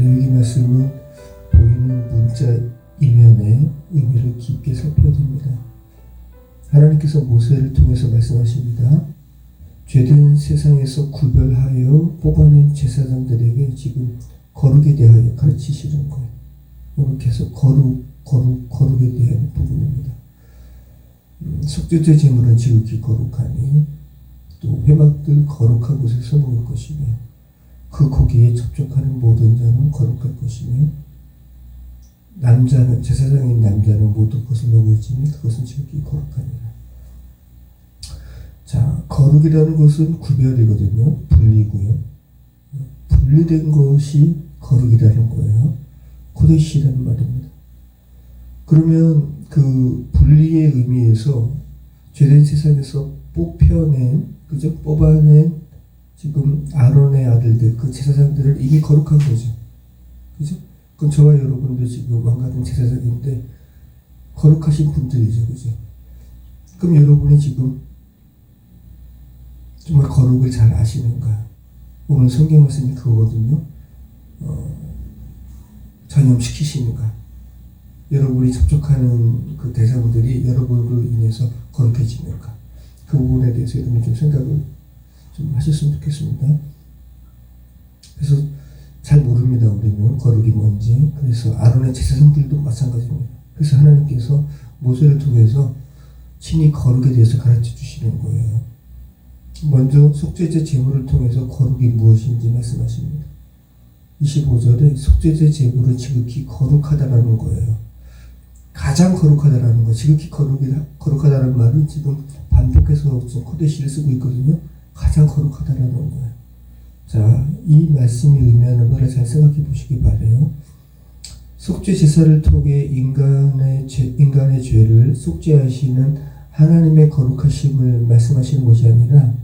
레위기 말씀은 보이는 문자 이면의 의미를 깊게 살펴야 됩니다. 하나님께서 모세를 통해서 말씀하십니다. 죄된 세상에서 구별하여 뽑아낸 제사장들에게 지금 거룩에 대하여 가르치시는 거예요. 오늘 계속 거룩에 대한 부분입니다. 속죄제 제물은 지극히 거룩하니 또 회막들 거룩한 곳에서 먹을 것이며 그 고기에 접촉하는 모든 자는 거룩할 것이며 남자는 제사장인 남자는 모든 것을 먹을지니 그것은 지극히 거룩하니라. 자, 거룩이라는 것은 구별이거든요. 분리고요. 분리된 것이 거룩이라는 거예요. 코데시라는 말입니다. 그러면 그 분리의 의미에서 죄된 세상에서 뽑아낸 지금 아론의 아들들, 그 제사장들을 이미 거룩한 거죠. 그죠? 그건 저와 여러분도 지금 왕같은 제사장인데 거룩하신 분들이죠. 그죠? 그럼 여러분이 지금 정말 거룩을 잘 아시는가? 오늘 성경 말씀이 그거거든요. 전염시키시는가? 여러분이 접촉하는 그 대상들이 여러분으로 인해서 거룩해지는가? 그 부분에 대해서 여러분 좀 생각을 좀 하셨으면 좋겠습니다. 그래서 잘 모릅니다. 우리는 거룩이 뭔지. 그래서 아론의 제사장들도 마찬가지입니다. 그래서 하나님께서 모세를 통해서 친히 거룩에 대해서 가르쳐 주시는 거예요. 먼저 속죄제 제물을 통해서 거룩이 무엇인지 말씀하십니다. 25절에 속죄제 제물은 지극히 거룩하다라는 거예요. 가장 거룩하다라는 거. 지극히 거룩하다라는 말은 지금 반복해서 지금 코데시를 쓰고 있거든요. 가장 거룩하다라는 거예요. 자, 이 말씀이 의미하는 것을 잘 생각해 보시기 바래요. 속죄 제사를 통해 인간의 죄를 속죄하시는 하나님의 거룩하심을 말씀하시는 것이 아니라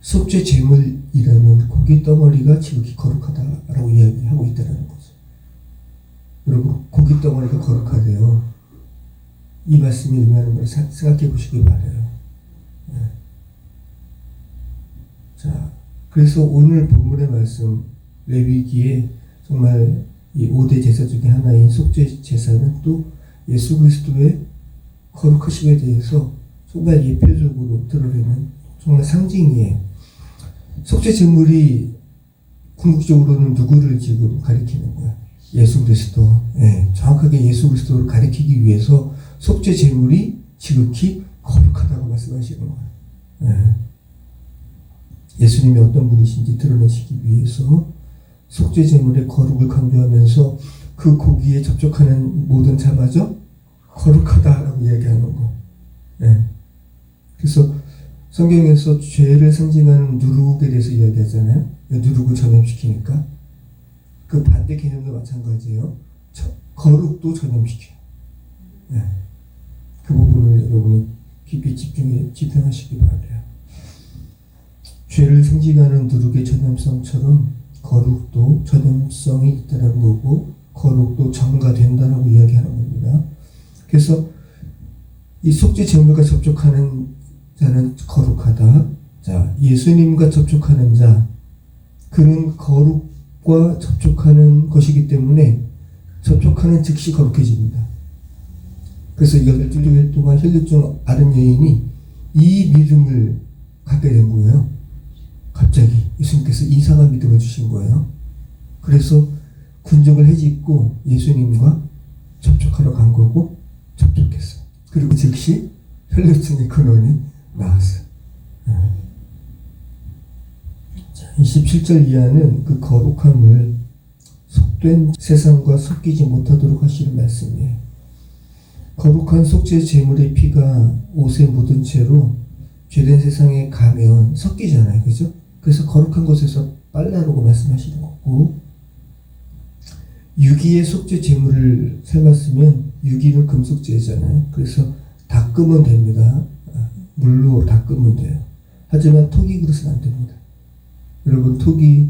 속죄 제물이라는 고기 덩어리가 지극히 거룩하다라고 이야기하고 있다는 거죠. 여러분, 고기 덩어리가 거룩하대요. 이 말씀이 의미하는 걸 생각해 보시기 바래요. 네. 자, 그래서 오늘 본문의 말씀 레위기에 정말 이 5대 제사 중에 하나인 속죄 제사는 또 예수 그리스도의 거룩하심에 대해서 정말 예표적으로 드러내는 정말 상징이에요. 속죄 제물이 궁극적으로는 누구를 지금 가리키는 거야? 예수 그리스도. 예, 정확하게 예수 그리스도를 가리키기 위해서 속죄 제물이 지극히 거룩하다고 말씀하시는 거예요. 예. 예수님이 어떤 분이신지 드러내시기 위해서 속죄 제물의 거룩을 강조하면서 그 고기에 접촉하는 모든 자마저 거룩하다라고 이야기하는 거. 예. 그래서 성경에서 죄를 상징하는 누룩에 대해서 이야기하잖아요. 누룩을 전염시키니까 그 반대 개념도 마찬가지예요. 거룩도 전염시켜요. 예. 그 부분을 여러분이 깊이 집중하시기 바라요. 죄를 상징하는 누룩의 전염성처럼 거룩도 전염성이 있다는 거고 거룩도 전가된다라고 이야기하는 겁니다. 그래서 이 속죄 제물과 접촉하는 자는 거룩하다. 자, 예수님과 접촉하는 자, 그는 거룩과 접촉하는 것이기 때문에 접촉하는 즉시 거룩해집니다. 그래서 12일 동안 혈류증 앓은 여인이 이 믿음을 갖게 된 거예요. 갑자기 예수님께서 이상한 믿음을 주신 거예요. 그래서 군중을 헤집고 예수님과 접촉하러 간 거고 접촉했어요. 그리고 즉시 혈류증의 근원이 나왔어요. 27절 이하는 그 거룩함을 속된 세상과 섞이지 못하도록 하시는 말씀이에요. 거룩한 속죄 제물의 피가 옷에 묻은 채로 죄된 세상에 가면 섞이잖아요. 그죠? 그래서 거룩한 곳에서 빨라라고 말씀하시는 거고, 유기의 속죄 제물을 삶았으면 유기는 금속제잖아요. 그래서 닦으면 됩니다. 물로 닦으면 돼요. 하지만 토기 그릇은 안 됩니다. 여러분, 토기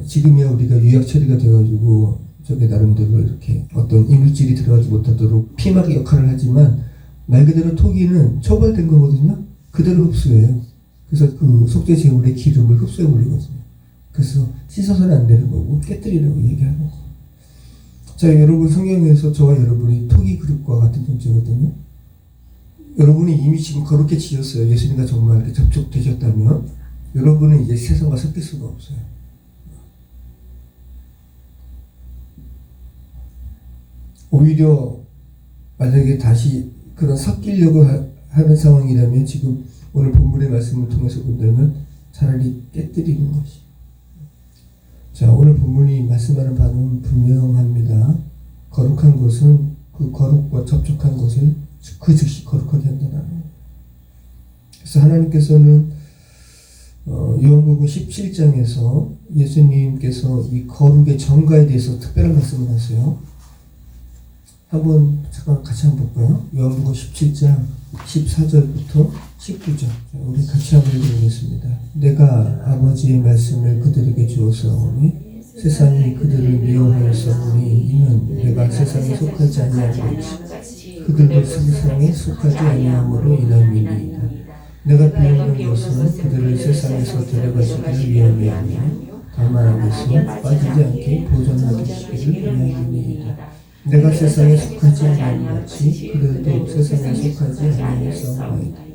지금이야 우리가 유약 처리가 돼가지고 저게 나름대로 이렇게 어떤 이물질이 들어가지 못하도록 피막의 역할을 하지만 말 그대로 토기는 처벌된 거거든요. 그대로 흡수해요. 그래서 그 속죄 제물의 기름을 흡수해 버리거든요. 그래서 씻어서는 안 되는 거고 깨뜨리라고 얘기하는 거. 자, 여러분 성경에서 저와 여러분이 토기 그릇과 같은 존재거든요. 여러분이 이미 지금 거룩게 지었어요. 예수님과 정말 이렇게 접촉되셨다면 여러분은 이제 세상과 섞일 수가 없어요. 오히려 만약에 다시 그런 섞이려고 하는 상황이라면 지금 오늘 본문의 말씀을 통해서 본다면 차라리 깨뜨리는 것이. 자, 오늘 본문이 말씀하는 바는 분명합니다. 거룩한 것은 그 거룩과 접촉한 것을 그 즉시 거룩하게 한다는 거예요. 그래서 하나님께서는 요한복음 17장에서 예수님께서 이 거룩의 정가에 대해서 특별한 말씀을 하세요. 한번 잠깐 같이 한번 볼까요? 요한복음 17장 14절부터 19절. 우리 같이 한번 읽어보겠습니다. 내가 아버지의 말씀을 그들에게 주었사오니 세상이 그들을 미워하였사오니 이는 내가 세상에 속하지 아니하였지 그들도 세상에 속하지 아니함으로 인함이니이다. 내가 비우는 것은 그들을 세상에서 데려가시기를 위함이오며 다만 안에서 빠지지 않게 보존하시기를 위함이니이다. 내가 세상에 속하지 아니하였지 그들도 세상에 속하지 아니하였사오나이다.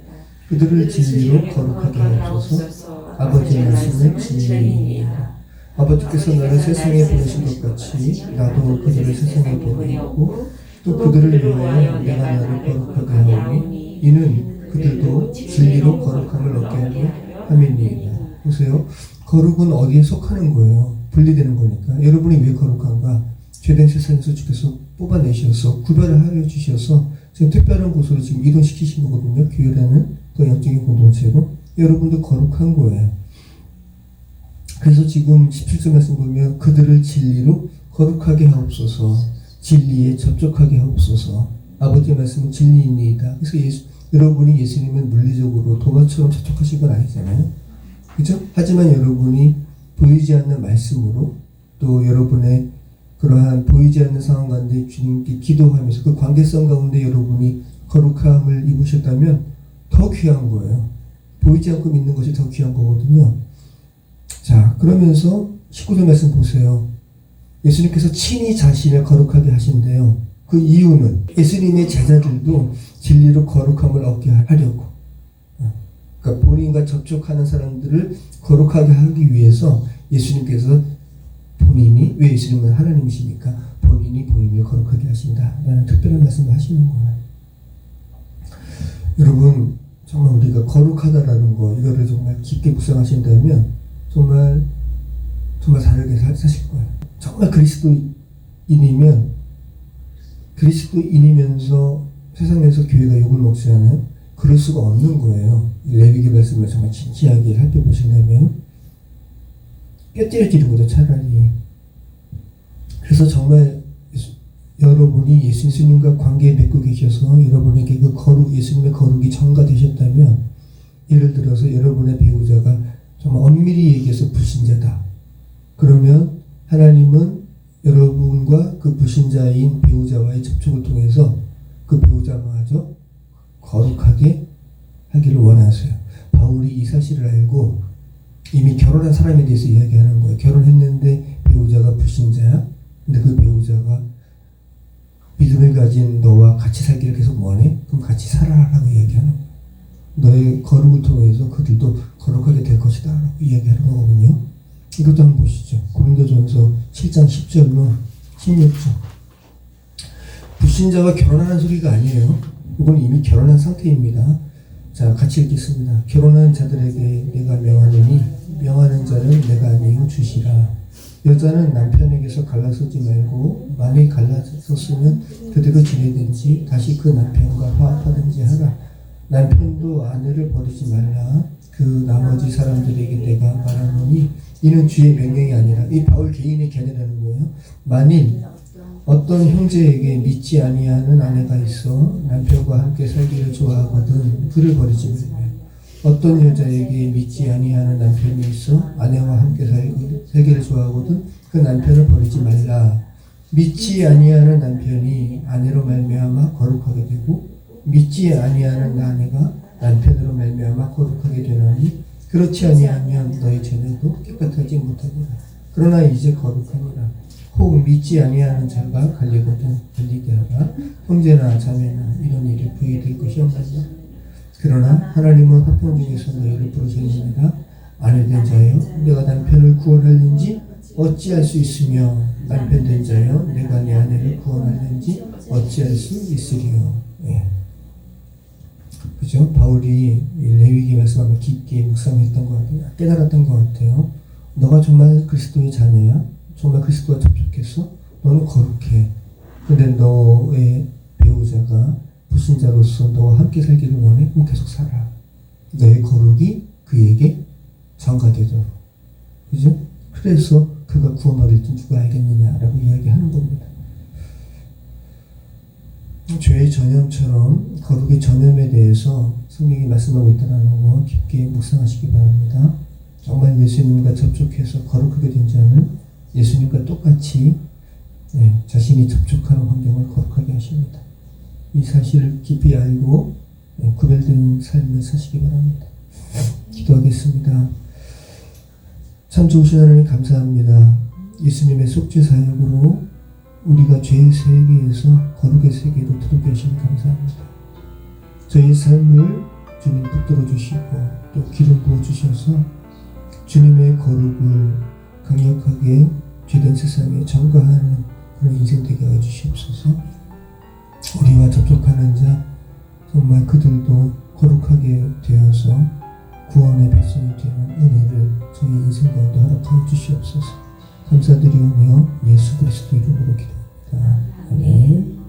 그들을 진리로 거룩하게 하옵소서. 아버지의 말씀은 진리이니이다. 아버지께서 나를 세상에 보내신 것 같이 나도 그들을 세상에 보내고 또 그들을 위하여 내가 나를 거룩하게 하오니 이는 그들도 진리로 거룩함을 얻게 하려 함이니이다. 보세요. 거룩은 어디에 속하는 거예요. 분리되는 거니까. 여러분이 왜 거룩한가? 죄된 세상에서 주께서 뽑아내셔서 구별을 하여 주셔서 지금 특별한 곳으로 지금 이동시키신 거거든요. 교회라는 그 영적인 공동체로. 여러분도 거룩한 거예요. 그래서 지금 17절 말씀 보면 그들을 진리로 거룩하게 하옵소서. 진리에 접촉하게 하옵소서. 아버지의 말씀은 진리입니다. 그래서 여러분이 예수님은 물리적으로 도마처럼 접촉하신 건 아니잖아요. 그죠? 하지만 여러분이 보이지 않는 말씀으로 또 여러분의 그러한 보이지 않는 상황 가운데 주님께 기도하면서 그 관계성 가운데 여러분이 거룩함을 입으셨다면 더 귀한 거예요. 보이지 않고 믿는 것이 더 귀한 거거든요. 자, 그러면서 19절 말씀 보세요. 예수님께서 친히 자신을 거룩하게 하신대요. 그 이유는 예수님의 제자들도 진리로 거룩함을 얻게 하려고. 그러니까 본인과 접촉하는 사람들을 거룩하게 하기 위해서 예수님께서 본인이, 왜 예수님은 하나님이시니까 본인이 본인을 거룩하게 하신다 라는 특별한 말씀을 하시는 거예요. 여러분, 정말 우리가 거룩하다라는 거, 이거를 정말 깊게 묵상하신다면 정말 다르게 사실 거예요. 정말 그리스도인이면서 세상에서 교회가 욕을 먹지 않아요? 그럴 수가 없는 거예요. 레위기 말씀을 정말 진지하게 살펴보신다면 뼈때려지는 거죠, 차라리. 그래서 정말 여러분이 예수님과 관계 맺고 계셔서 여러분에게 그 예수님의 거룩이 전가되셨다면, 예를 들어서 여러분의 배우자가 정말 엄밀히 얘기해서 불신자다. 그러면 하나님은 여러분과 그 불신자인 배우자와의 접촉을 통해서 그 배우자마저 거룩하게 하기를 원하세요. 바울이 이 사실을 알고 이미 결혼한 사람에 대해서 이야기하는 거예요. 결혼했는데 배우자가 불신자야? 근데 그 배우자가 믿음을 가진 너와 같이 살기를 계속 원해? 그럼 같이 살아라라고 이야기하는 거예요. 너의 거룩을 통해서 그들도 거룩하게 될 것이다 라고 이야기하는 거거든요. 이것도 한번 보시죠. 고린도전서 7장 10절로 16절. 불신자가 결혼하는 소리가 아니에요. 이건 이미 결혼한 상태입니다. 자, 같이 읽겠습니다. 결혼한 자들에게 내가 명하노니 명하는 자는 내가 아니요 주시라. 여자는 남편에게서 갈라서지 말고 만일 갈라섰으면 그대로 지내든지 다시 그 남편과 화합하든지 하라. 남편도 아내를 버리지 말라. 그 나머지 사람들에게 내가 말하노니 이는 주의 명령이 아니라, 이 바울 개인의 견해라는 거예요. 만일 어떤 형제에게 믿지 아니하는 아내가 있어 남편과 함께 살기를 좋아하거든 그를 버리지 말라. 어떤 여자에게 믿지 아니하는 남편이 있어 아내와 함께 살기를 좋아하거든 그 남편을 버리지 말라. 믿지 아니하는 남편이 아내로 말미암아 거룩하게 되고 믿지 아니하는 아내가 남편으로 말미암아 거룩하게 되나니 그렇지 아니하면 너희 자녀도 깨끗하지 못하리라. 그러나 이제 거룩하니라. 혹 믿지 아니하는 자가 갈리거든 갈리게 하라. 형제나 자매나 이런 일이 부의될 것이 없나니. 그러나 하나님은 화평 중에서 너희를 부르셨느니라. 아내된 자여 내가 남편을 구원하는지 어찌할 수 있으며 남편된 자여 내가 내 아내를 구원하는지 어찌할 수 있으리요. 예. 그죠? 바울이 레위기 말씀하면 깊게 묵상했던 것 같아요. 깨달았던 것 같아요. 너가 정말 그리스도의 자녀야? 정말 그리스도와 접촉했어? 너는 거룩해. 근데 너의 배우자가 불신자로서 너와 함께 살기를 원해? 그럼 계속 살아. 너의 거룩이 그에게 전가되도록. 그죠? 그래서 그가 구원 얻을 줄 누가 알겠느냐라고 이야기하는 겁니다. 죄의 전염처럼 거룩의 전염에 대해서 성경이 말씀하고 있다는 거 깊게 묵상하시기 바랍니다. 정말 예수님과 접촉해서 거룩하게 된 자는 예수님과 똑같이 자신이 접촉하는 환경을 거룩하게 하십니다. 이 사실을 깊이 알고 구별된 삶을 사시기 바랍니다. 기도하겠습니다. 참 좋으신 하나님 감사합니다. 예수님의 속죄 사역으로 우리가 죄의 세계에서 거룩의 세계로 들어오게 하시니 감사합니다. 저희 삶을 주님 붙들어 주시고 또 기름 부어 주셔서 주님의 거룩을 강력하게 죄된 세상에 전가하는 그런 인생 되게 하여 주시옵소서. 우리와 접촉하는 자 정말 그들도 거룩하게 되어서 구원의 백성이 되는 은혜를 저희 인생 가운데 허락하여 주시옵소서. 감사드리오며 예수 그리스도 이름으로 기도합니다. 아멘.